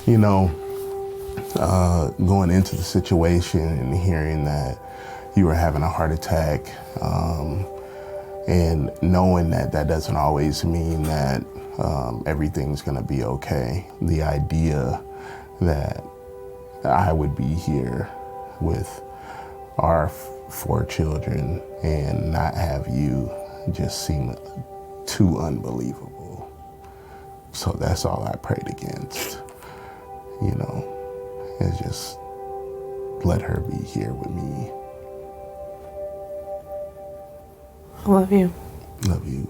You know, going into the situation and hearing that you were having a heart attack, and knowing that that doesn't always mean that everything's gonna be okay. The idea that I would be here with our 4 children and not have you just seemed too unbelievable. So that's all I prayed against, you know, is just let her be here with me. I love you. Love you.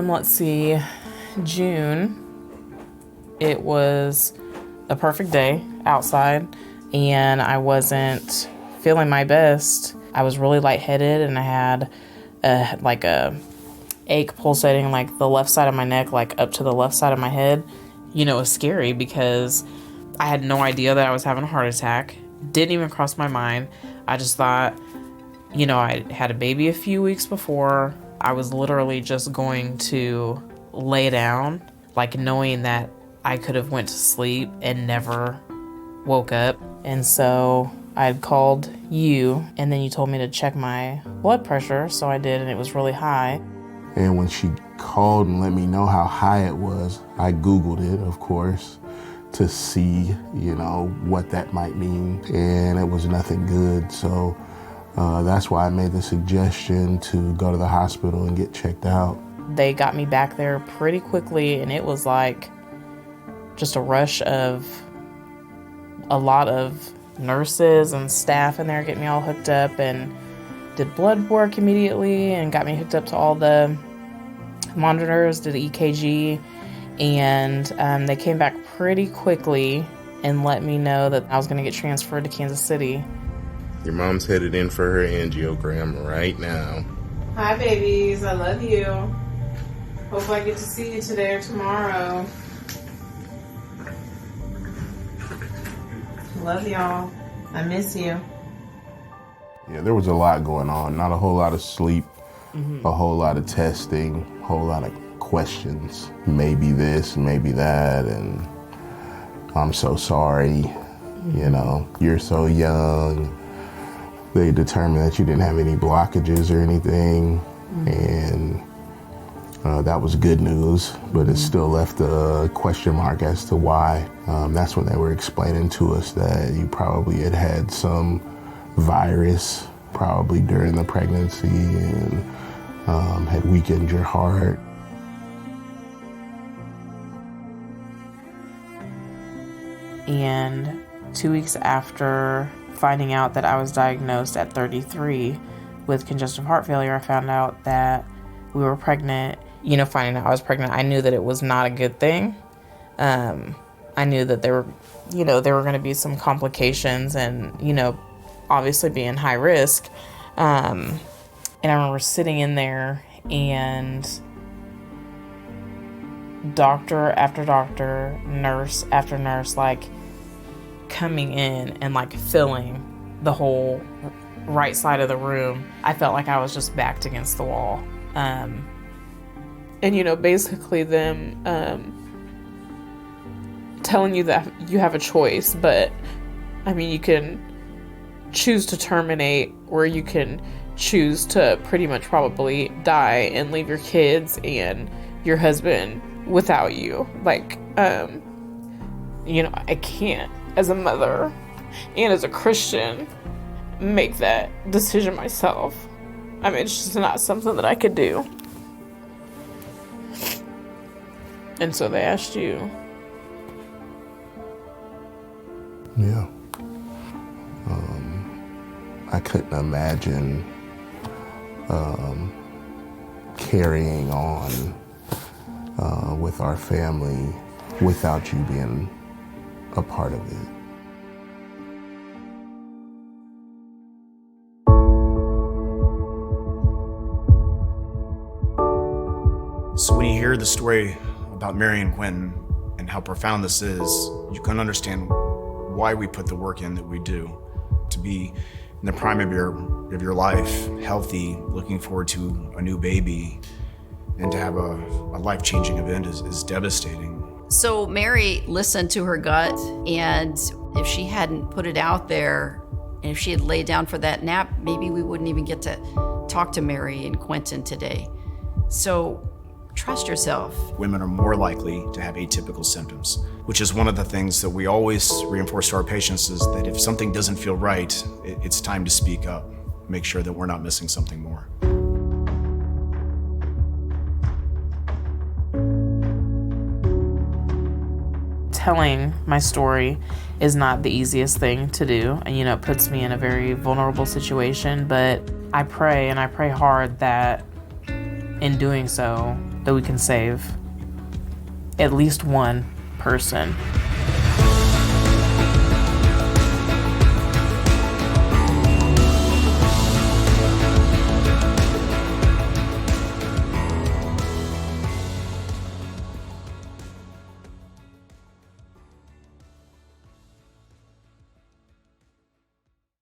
Let's see, June, it was a perfect day outside and I wasn't feeling my best. I was really lightheaded and I had a ache pulsating like the left side of my neck, like up to the left side of my head. You know, it was scary because I had no idea that I was having a heart attack. Didn't even cross my mind. I just thought, you know, I had a baby a few weeks before. I was literally just going to lay down, like knowing that I could have went to sleep and never woke up. And so I had called you and then you told me to check my blood pressure. So I did, and it was really high. And when she called and let me know how high it was, I Googled it, of course, to see, you know, what that might mean. And it was nothing good. So that's why I made the suggestion to go to the hospital and get checked out. They got me back there pretty quickly, and it was like just a rush of a lot of nurses and staff in there getting me all hooked up, and did blood work immediately and got me hooked up to all the monitors, did the EKG, and they came back pretty quickly and let me know that I was going to get transferred to Kansas City. Your mom's headed in for her angiogram right now. Hi, babies. I love you. Hope I get to see you today or tomorrow. Love y'all. I miss you. Yeah, there was a lot going on. Not a whole lot of sleep, a whole lot of testing, a whole lot of questions. Maybe this, maybe that, and I'm so sorry. You know, you're so young. They determined that you didn't have any blockages or anything, and that was good news, but it still left a question mark as to why. That's when they were explaining to us that you probably had some virus, probably during the pregnancy, and had weakened your heart. And 2 weeks after finding out that I was diagnosed at 33 with congestive heart failure, I found out that we were pregnant. You know, finding out I was pregnant, I knew that it was not a good thing. I knew that there were going to be some complications and, you know, obviously being high risk. And I remember sitting in there and doctor after doctor, nurse after nurse, like coming in and like filling the whole right side of the room. I felt like I was just backed against the wall. And, you know, basically them telling you that you have a choice, but I mean, you can choose to terminate, or you can choose to pretty much probably die and leave your kids and your husband without you. Like, you know, I can't, as a mother and as a Christian, make that decision myself. I mean, it's just not something that I could do. And so they asked you. Yeah. I couldn't imagine carrying on with our family without you being a part of it. So when you hear the story about Mary and Quentin and how profound this is, you can understand why we put the work in that we do to be in the prime of your life, healthy, looking forward to a new baby, and to have a life-changing event is devastating. So Mary listened to her gut, and if she hadn't put it out there, and if she had laid down for that nap, maybe we wouldn't even get to talk to Mary and Quentin today. So trust yourself. Women are more likely to have atypical symptoms, which is one of the things that we always reinforce to our patients, is that if something doesn't feel right, it's time to speak up, make sure that we're not missing something more. Telling my story is not the easiest thing to do, and it puts me in a very vulnerable situation, but I pray, and I pray hard that in doing so that we can save at least one person.